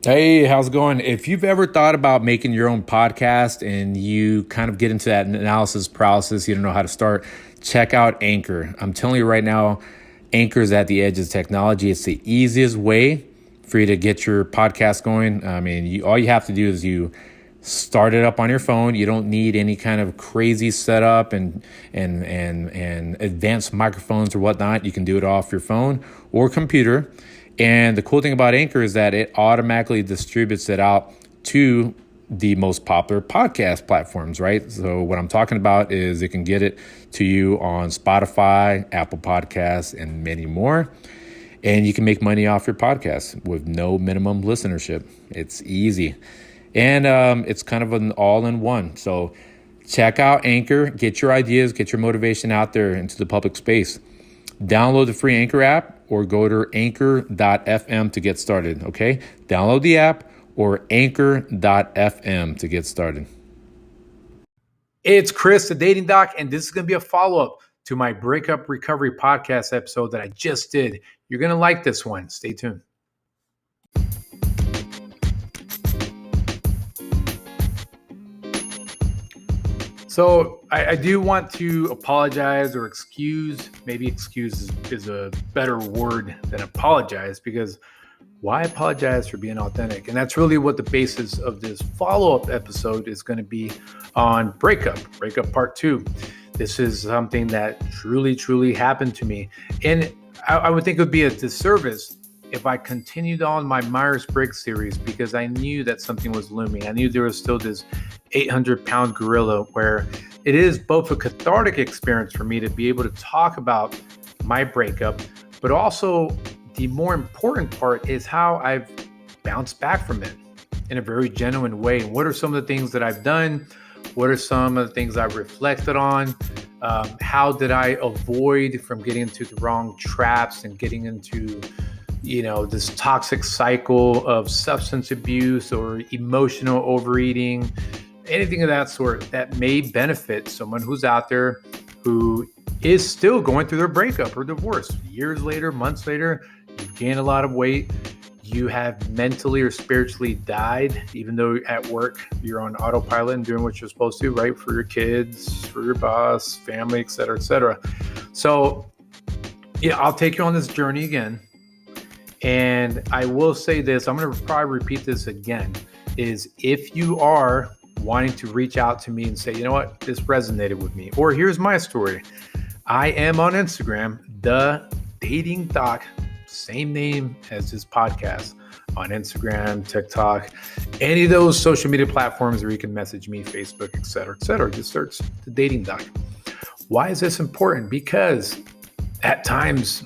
Hey, how's it going? If you've ever thought about making your own podcast and you kind of get into that analysis paralysis, you don't know how to start, check out Anchor. I'm telling you right now, Anchor is at the edge of technology. It's the easiest way for you to get your podcast going. I mean, all you have to do is you start it up on your phone. You don't need any kind of crazy setup and advanced microphones or whatnot. You can do it off your phone or computer. And the cool thing about Anchor is that it automatically distributes it out to the most popular podcast platforms, right? So what I'm talking about is it can get it to you on Spotify, Apple Podcasts, and many more. And you can make money off your podcast with no minimum listenership. It's easy. And it's kind of an all-in-one. So check out Anchor, get your ideas, get your motivation out there into the public space. Download the free Anchor app or go to anchor.fm to get started, okay? Download the app or anchor.fm to get started. It's Chris, the Dating Doc, and this is going to be a follow-up to my Breakup Recovery podcast episode that I just did. You're going to like this one. Stay tuned. So I do want to apologize or excuse, maybe excuse is a better word than apologize, because why apologize for being authentic? And that's really what the basis of this follow-up episode is going to be on Breakup Part 2. This is something that truly happened to me. And I would think it would be a disservice if I continued on my Myers-Briggs series, because I knew that something was looming. I knew there was still this 800-pound gorilla, where it is both a cathartic experience for me to be able to talk about my breakup, but also the more important part is how I've bounced back from it in a very genuine way. And what are some of the things that I've done? What are some of the things I've reflected on? How did I avoid from getting into the wrong traps and getting into this toxic cycle of substance abuse or emotional overeating, anything of that sort that may benefit someone who's out there who is still going through their breakup or divorce. Years later, months later, you've gained a lot of weight. You have mentally or spiritually died, even though at work you're on autopilot and doing what you're supposed to, right? For your kids, for your boss, family, et cetera, et cetera. So yeah, I'll take you on this journey again. And I will say this, I'm going to probably repeat this again, is if you are wanting to reach out to me and say, you know what, this resonated with me, or here's my story. I am on Instagram, TheDatingDoc, same name as this podcast, on Instagram, TikTok, any of those social media platforms where you can message me, Facebook, et cetera, et cetera. Just search The Dating Doc. Why is this important? Because at times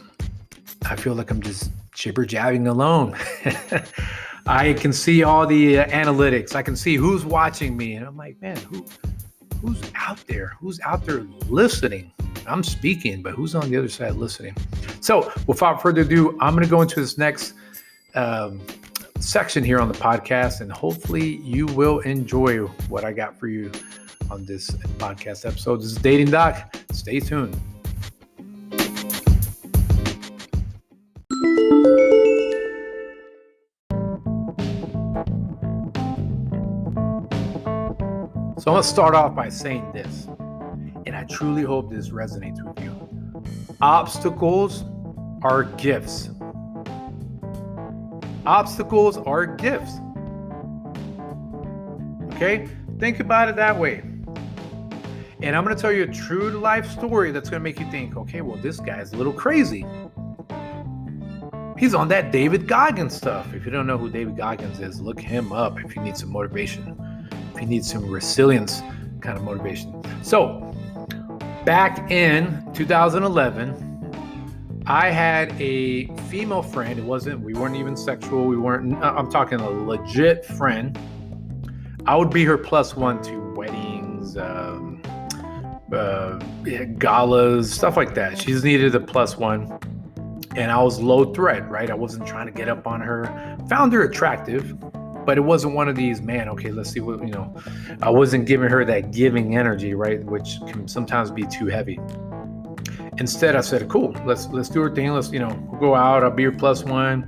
I feel like I'm just jibber-jabbing alone. I can see all the analytics. I can see who's watching me. And I'm like, man, who's out there? Who's out there listening? I'm speaking, but who's on the other side listening? So without further ado, I'm going to go into this next section here on the podcast, and hopefully you will enjoy what I got for you on this podcast episode. This is Dating Doc. Stay tuned. So let's start off by saying this, and I truly hope this resonates with you. Obstacles are gifts. Obstacles are gifts. Okay? Think about it that way. And I'm going to tell you a true to life story that's going to make you think, okay, well, this guy's a little crazy. He's on that David Goggins stuff. If you don't know who David Goggins is, look him up if you need some motivation. If you need some resilience kind of motivation. So back in 2011, I had a female friend. We weren't even sexual. I'm talking a legit friend. I would be her plus one to weddings, galas, stuff like that. She just needed a plus one. And I was low threat, right? I wasn't trying to get up on her. Found her attractive, but it wasn't one of these, man, okay, let's see what, I wasn't giving her that giving energy, right? Which can sometimes be too heavy. Instead, I said, cool, let's do our thing. Let's, we'll go out. I'll be your plus one.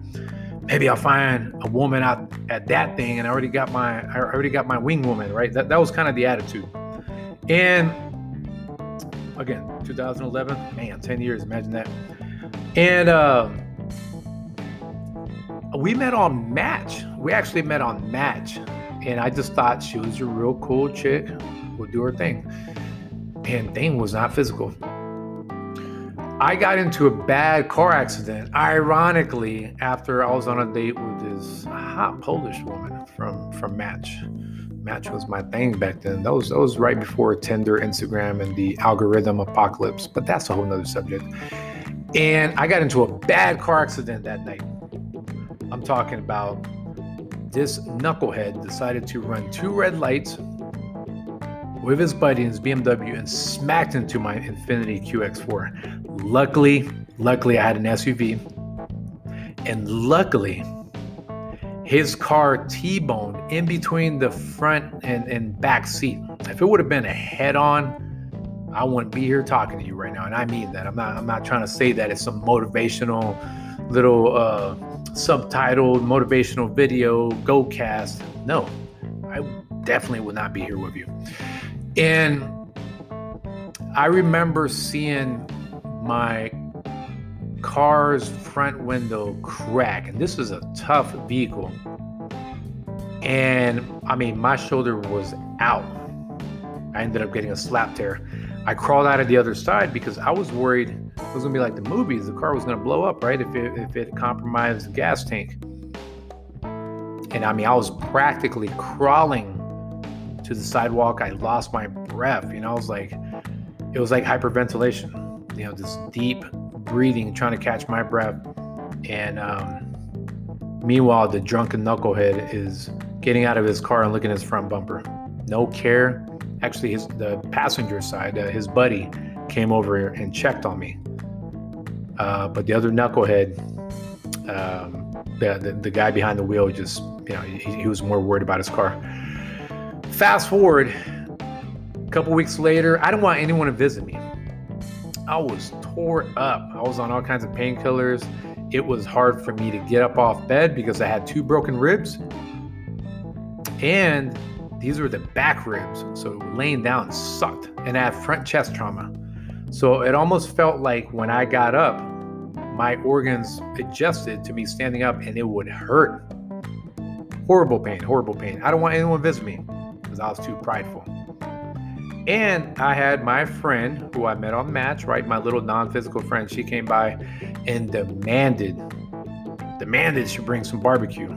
Maybe I'll find a woman out at that thing, and I already got my wing woman, right? That was kind of the attitude. And again, 2011, man, 10 years, imagine that. And we met on Match. We actually met on Match, and I just thought she was a real cool chick, would do her thing. And thing was not physical. I got into a bad car accident, ironically, after I was on a date with this hot Polish woman from Match. Match was my thing back then. That was right before Tinder, Instagram, and the algorithm apocalypse, but that's a whole nother subject. And I got into a bad car accident that night. I'm talking about this knucklehead decided to run 2 red lights with his buddy in his BMW and smacked into my Infiniti QX4. Luckily, I had an SUV, and luckily, his car T-boned in between the front and back seat. If it would have been a head-on, I wouldn't be here talking to you right now, and I mean that. I'm not trying to say that it's some motivational little subtitled motivational video go cast. No, I definitely would not be here with you. And I remember seeing my car's front window crack, and this is a tough vehicle, and I mean my shoulder was out. I ended up getting a slap tear. I crawled out of the other side because I was worried it was gonna be like the movies. The car was gonna blow up, right? If it compromised the gas tank. And I mean, I was practically crawling to the sidewalk. I lost my breath. You know, it was like hyperventilation. You know, this deep breathing, trying to catch my breath. And meanwhile, the drunken knucklehead is getting out of his car and looking at his front bumper. No care. Actually, the passenger side, his buddy came over and checked on me. But the other knucklehead, the guy behind the wheel, just, you know, he was more worried about his car. Fast forward, a couple weeks later, I didn't want anyone to visit me. I was tore up. I was on all kinds of painkillers. It was hard for me to get up off bed because I had 2 broken ribs. And these were the back ribs. So laying down sucked. And I had front chest trauma. So it almost felt like when I got up, my organs adjusted to me standing up, and it would hurt. Horrible pain. I don't want anyone to visit me because I was too prideful. And I had my friend who I met on Match, right? My little non-physical friend. She came by and demanded she bring some barbecue.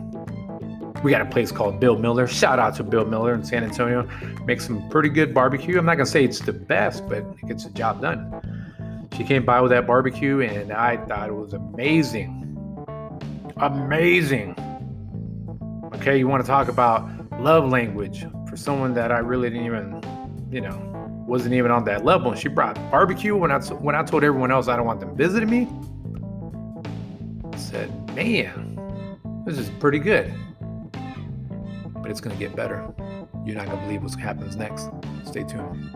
We got a place called Bill Miller. Shout out to Bill Miller in San Antonio. Makes some pretty good barbecue. I'm not going to say it's the best, but it gets the job done. She came by with that barbecue, and I thought it was amazing. Amazing. Okay, you want to talk about love language for someone that I really didn't even, wasn't even on that level. And she brought barbecue when I told everyone else I don't want them visiting me. I said, man, this is pretty good. But it's going to get better. You're not going to believe what happens next. Stay tuned.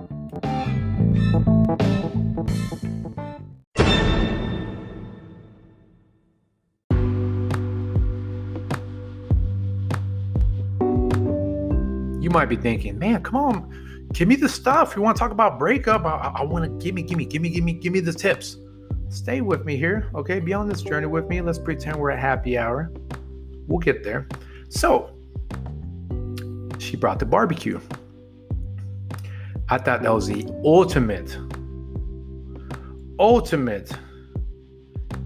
You might be thinking, man, come on, give me the stuff. You want to talk about breakup? I want to give me the tips. Stay with me here, okay? Be on this journey with me. Let's pretend we're at happy hour. We'll get there. So, she brought the barbecue. I thought that was the ultimate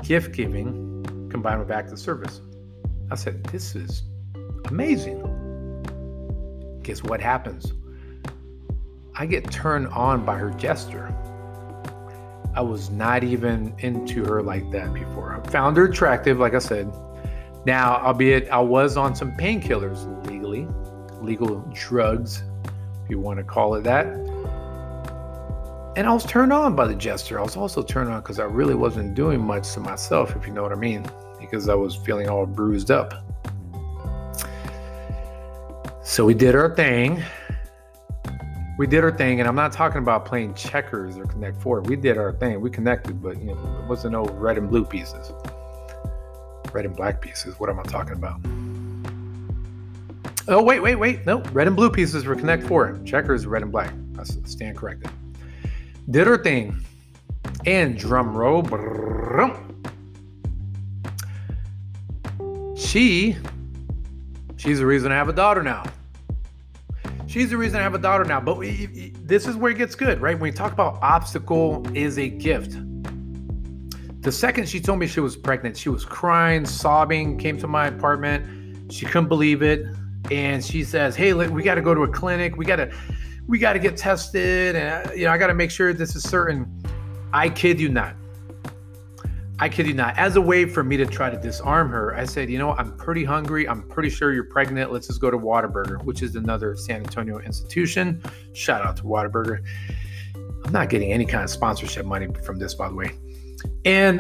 gift giving combined with active service. I said, this is amazing. Guess what happens? I get turned on by her gesture. I was not even into her like that before. I found her attractive, like I said. Now, albeit I was on some painkillers legal drugs, if you want to call it that. And I was turned on by the gesture. I was also turned on because I really wasn't doing much to myself, if you know what I mean, because I was feeling all bruised up. So we did our thing. And I'm not talking about playing checkers or Connect Four. We did our thing. We connected, but it wasn't no red and blue pieces. Red and black pieces. What am I talking about? Oh, wait. No, red and blue pieces for Connect 4. Checkers, red and black. I stand corrected. Did her thing. And drum roll. She's the reason I have a daughter now. But this is where it gets good, right? When you talk about obstacle is a gift. The second she told me she was pregnant, she was crying, sobbing, came to my apartment. She couldn't believe it. And she says, hey, we got to go to a clinic. We got to get tested. And, I got to make sure this is certain. I kid you not. As a way for me to try to disarm her, I said, I'm pretty hungry. I'm pretty sure you're pregnant. Let's just go to Whataburger, which is another San Antonio institution. Shout out to Whataburger. I'm not getting any kind of sponsorship money from this, by the way. And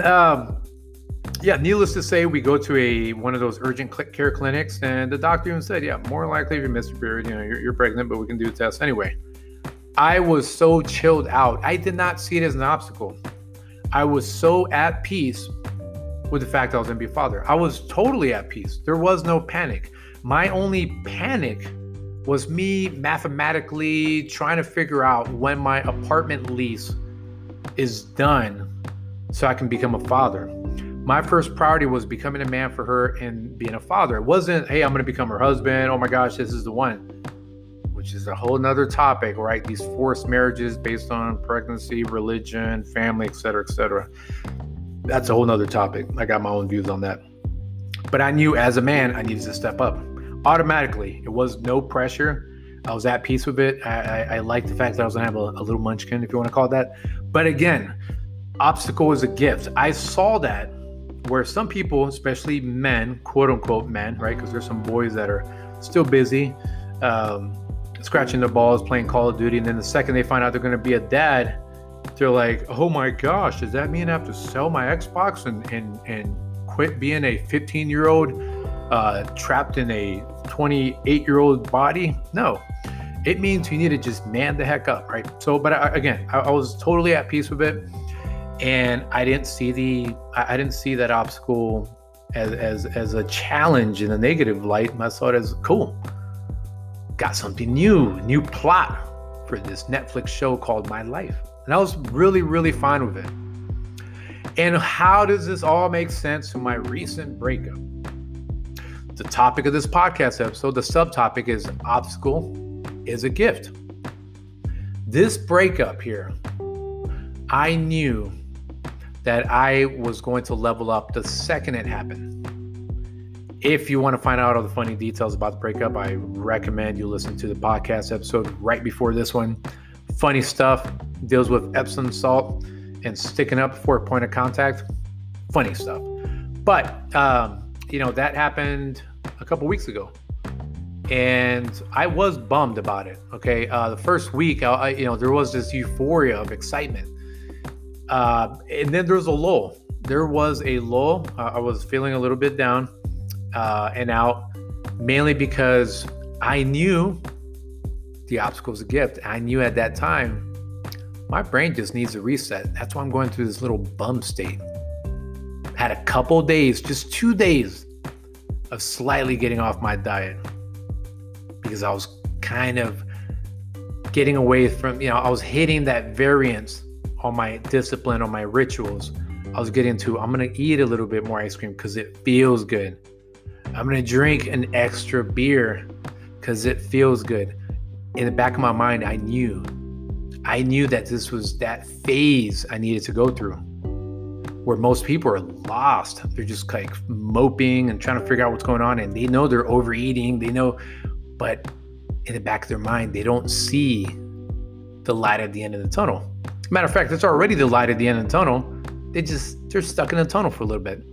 needless to say, we go to one of those urgent care clinics, and the doctor even said, more likely if you missed your period, you're pregnant, but we can do a test anyway. I was so chilled out. I did not see it as an obstacle. I was so at peace with the fact I was going to be a father. I was totally at peace. There was no panic. My only panic was me mathematically trying to figure out when my apartment lease is done so I can become a father. My first priority was becoming a man for her and being a father. It wasn't, hey, I'm going to become her husband. Oh my gosh, this is the one. Which is a whole nother topic, right? These forced marriages based on pregnancy, religion, family, et cetera. That's a whole nother topic. I got my own views on that. But I knew as a man, I needed to step up. Automatically, it was no pressure. I was at peace with it. I liked the fact that I was going to have a little munchkin, if you want to call it that. But again, obstacle is a gift. I saw that where some people, especially men, quote unquote men, right? Because there's some boys that are still busy, scratching their balls, playing Call of Duty, and then the second they find out they're going to be a dad, they're like, oh my gosh, does that mean I have to sell my Xbox and quit being a 15-year-old trapped in a 28-year-old body? No, it means you need to just man the heck up, right? So, but I was totally at peace with it, and I didn't see that obstacle as a challenge in a negative light. I saw it as cool. Got something new plot for this Netflix show called My Life. And I was really, really fine with it. And how does this all make sense to my recent breakup? The topic of this podcast episode, the subtopic is obstacle is a gift. This breakup here, I knew that I was going to level up the second it happened. If you want to find out all the funny details about the breakup, I recommend you listen to the podcast episode right before this one. Funny stuff, deals with Epsom salt and sticking up before a point of contact. Funny stuff. But, that happened a couple weeks ago. And I was bummed about it, okay? The first week, there was this euphoria of excitement. And then there was a lull. I was feeling a little bit down. And out, mainly because I knew the obstacle was a gift. I knew at that time my brain just needs a reset. That's why I'm going through this little bum state. Had a couple days, just 2 days of slightly getting off my diet because I was kind of getting away from, I was hitting that variance on my discipline, on my rituals. I was getting to, I'm going to eat a little bit more ice cream because it feels good. I'm going to drink an extra beer because it feels good. In the back of my mind, I knew that this was that phase I needed to go through where most people are lost. They're just like moping and trying to figure out what's going on. And they know they're overeating. They know, but in the back of their mind, they don't see the light at the end of the tunnel. Matter of fact, it's already the light at the end of the tunnel. They're stuck in the tunnel for a little bit.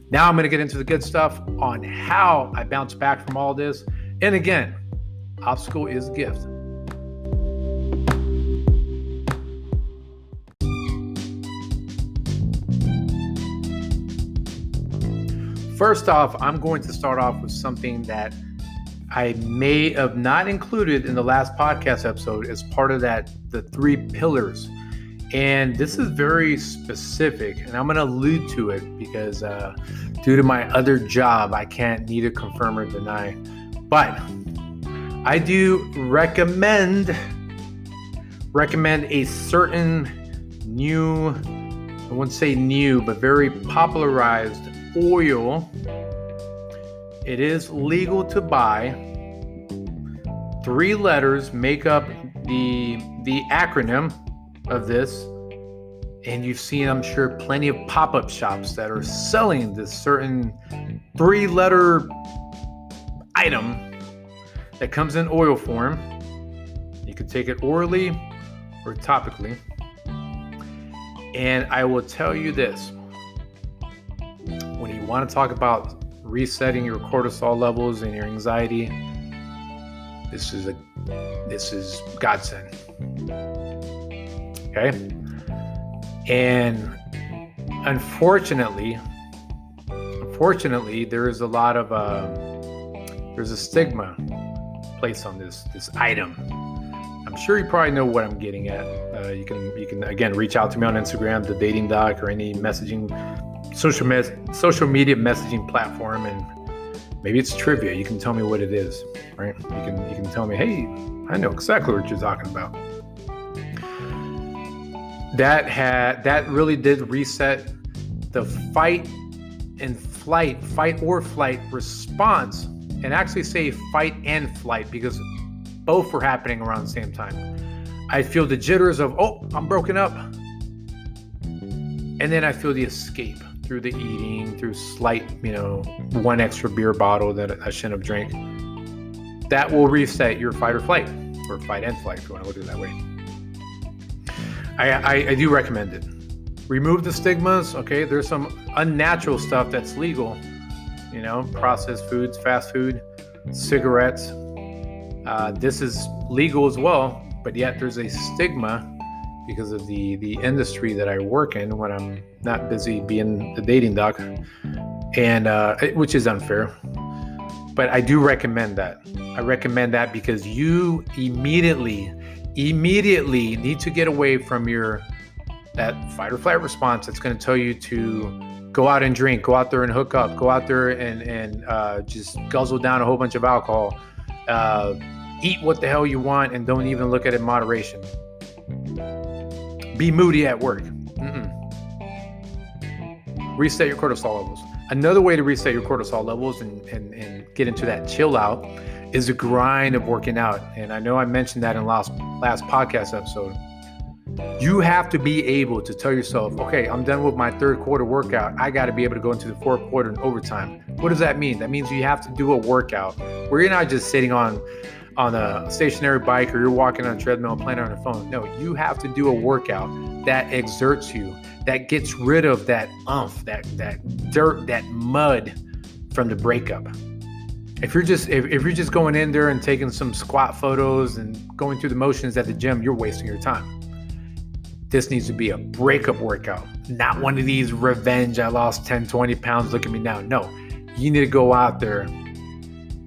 Now I'm going to get into the good stuff on how I bounce back from all this. And again, obstacle is a gift. First off, I'm going to start off with something that I may have not included in the last podcast episode as part of the 3 pillars. And this is very specific, and I'm going to allude to it because due to my other job, I can't neither confirm or deny. But I do recommend a certain new, I wouldn't say new, but very popularized oil. It is legal to buy. 3 letters make up the acronym of this. And you've seen, I'm sure, plenty of pop-up shops that are selling this certain 3-letter item that comes in oil form. You can take it orally or topically. And I will tell you this. When you want to talk about resetting your cortisol levels and your anxiety, this is godsend. Okay? And unfortunately, there is a lot of there's a stigma placed on this item. I'm sure you probably know what I'm getting at. You can again reach out to me on Instagram, TheDatingDoc, or any messaging social media messaging platform, and maybe it's trivia. You can tell me what it is, right? You can tell me, hey, I know exactly what you're talking about. That really did reset the fight or flight response, and actually say fight and flight because both were happening around the same time. I feel the jitters of, oh, I'm broken up. And then I feel the escape through the eating, through slight, 1 extra beer bottle that I shouldn't have drank. That will reset your fight or flight, or fight and flight if you want to look at it that way. I do recommend it. Remove the stigmas. Okay, there's some unnatural stuff that's legal, processed foods, fast food, cigarettes. This is legal as well, but yet there's a stigma because of the industry that I work in when I'm not busy being the dating doc, and which is unfair. But I do recommend that. I recommend that because you immediately need to get away from that fight or flight response that's going to tell you to go out and drink, go out there and hook up, go out there and just guzzle down a whole bunch of alcohol, eat what the hell you want, and don't even look at it in moderation. Be moody at work. Reset your cortisol levels. Another way to reset your cortisol levels and get into that chill out is the grind of working out. And I know I mentioned that in last podcast episode. You have to be able to tell yourself, okay, I'm done with my 3rd quarter workout. I got to be able to go into the 4th quarter and overtime. What does that mean? That means you have to do a workout where you're not just sitting on a stationary bike or you're walking on a treadmill and playing on your phone. No, you have to do a workout that exerts you, that gets rid of that that dirt, that mud from the breakup. If you're just going in there and taking some squat photos and going through the motions at the gym, you're wasting your time. This needs to be a breakup workout, not one of these revenge, I lost 10, 20 pounds, look at me now. No, you need to go out there and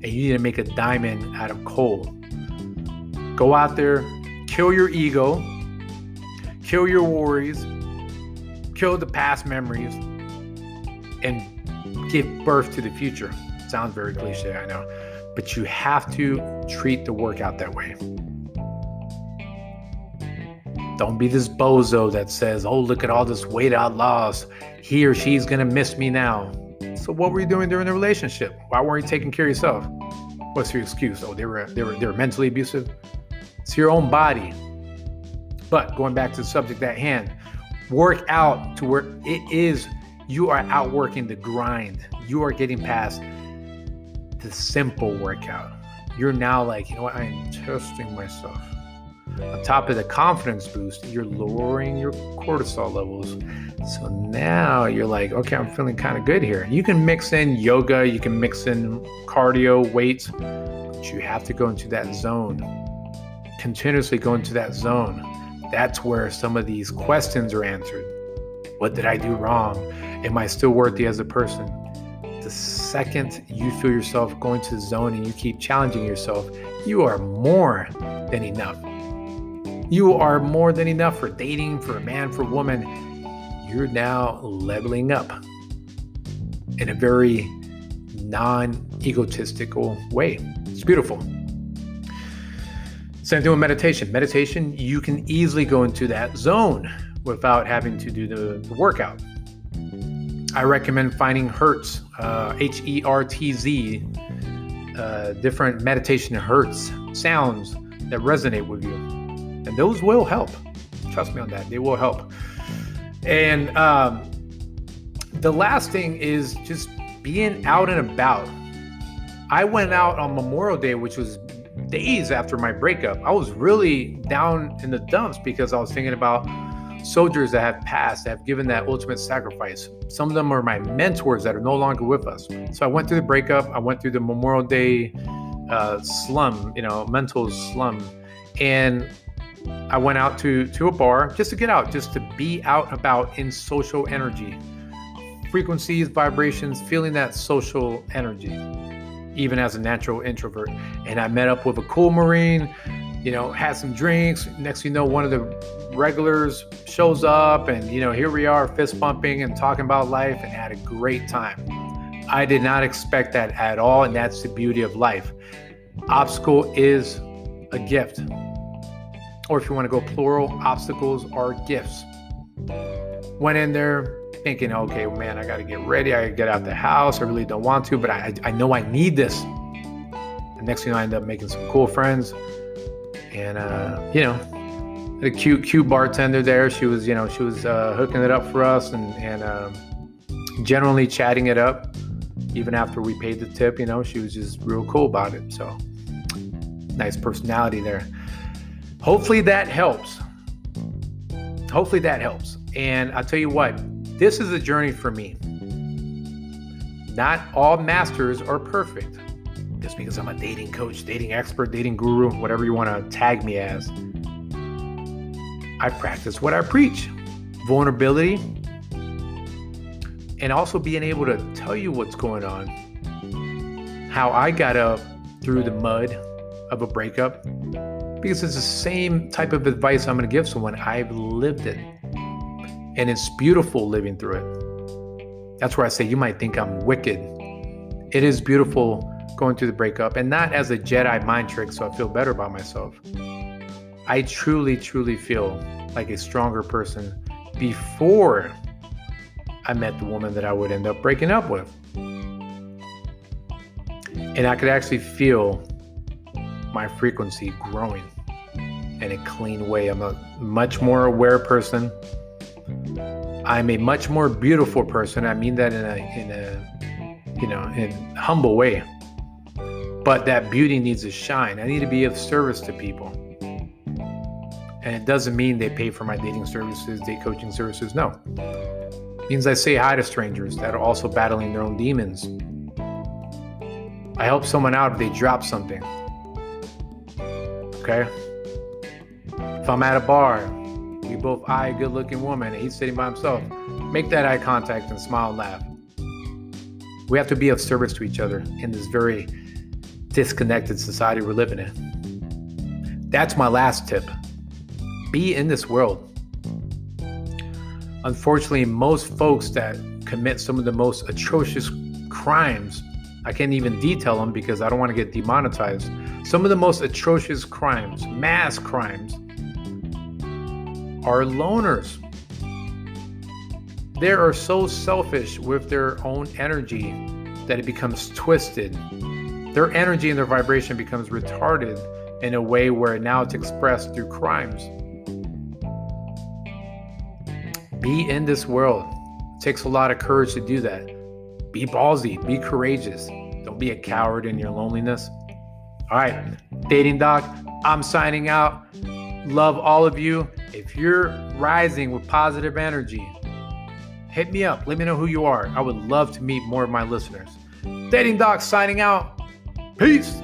you need to make a diamond out of coal. Go out there, kill your ego, kill your worries, kill the past memories, and give birth to the future. Sounds very cliche, I know, but you have to treat the workout that way. Don't be this bozo that says, oh, look at all this weight I lost. He or she's going to miss me now. So what were you doing during the relationship? Why weren't you taking care of yourself? What's your excuse? Oh, they were mentally abusive. It's your own body. But going back to the subject at hand, work out to where it is, you are outworking the grind. You are getting past the simple workout. You're now like, you know what? I am testing myself. On top of the confidence boost, you're lowering your cortisol levels. So now you're like, okay, I'm feeling kind of good here. You can mix in yoga, you can mix in cardio, weights, but you have to go into that zone. Continuously go into that zone. That's where some of these questions are answered. What did I do wrong? Am I still worthy as a person? The second you feel yourself going to the zone and you keep challenging yourself, you are more than enough. You are more than enough for dating, for a man, for a woman. You're now leveling up in a very non-egotistical way. It's beautiful. Same thing with meditation. Meditation, you can easily go into that zone without having to do the workout. I recommend finding Hertz, Hertz, different meditation Hertz sounds that resonate with you. And those will help. Trust me on that. They will help. And the last thing is just being out and about. I went out on Memorial Day, which was days after my breakup. I was really down in the dumps because I was thinking about soldiers that have passed, that have given that ultimate sacrifice. Some of them are my mentors that are no longer with us. So I went through the breakup. I went through the Memorial Day slum, mental slum. And I went out to a bar just to get out, just to be out and about in social energy, frequencies, vibrations, feeling that social energy, even as a natural introvert. And I met up with a cool Marine, had some drinks. Next thing you know, one of the regulars shows up and, here we are fist bumping and talking about life and had a great time. I did not expect that at all. And that's the beauty of life. Obstacle is a gift. Or if you want to go plural, obstacles are gifts. Went in there thinking, okay, man, I got to get ready. I got to get out the house. I really don't want to, but I know I need this. And next thing I end up making some cool friends. And, the cute bartender there, she was hooking it up for us and generally chatting it up. Even after we paid the tip, she was just real cool about it. So nice personality there. Hopefully that helps. And I'll tell you what, this is a journey for me. Not all masters are perfect. Just because I'm a dating coach, dating expert, dating guru, whatever you want to tag me as. I practice what I preach. Vulnerability. And also being able to tell you what's going on. How I got up through the mud of a breakup. Because it's the same type of advice I'm going to give someone. I've lived it. And it's beautiful living through it. That's where I say you might think I'm wicked. It is beautiful going through the breakup, and not as a Jedi mind trick so I feel better about myself. I truly, truly feel like a stronger person before I met the woman that I would end up breaking up with. And I could actually feel my frequency growing in a clean way. I'm a much more aware person. I'm a much more beautiful person. I mean that in a humble way. But that beauty needs to shine. I need to be of service to people. And it doesn't mean they pay for my dating services, date coaching services. No. It means I say hi to strangers that are also battling their own demons. I help someone out if they drop something. Okay? If I'm at a bar, we both eye a good-looking woman and he's sitting by himself, make that eye contact and smile and laugh. We have to be of service to each other in this very disconnected society we're living in. That's my last tip. Be in this world. Unfortunately, most folks that commit some of the most atrocious crimes, I can't even detail them because I don't want to get demonetized. Some of the most atrocious crimes, mass crimes, are loners. They are so selfish with their own energy that it becomes twisted. Their energy and their vibration becomes retarded in a way where now it's expressed through crimes. Be in this world. It takes a lot of courage to do that. Be ballsy, be courageous. Don't be a coward in your loneliness. All right, Dating Doc, I'm signing out. Love all of you. If you're rising with positive energy, hit me up. Let me know who you are. I would love to meet more of my listeners. Dating Doc signing out. Peace.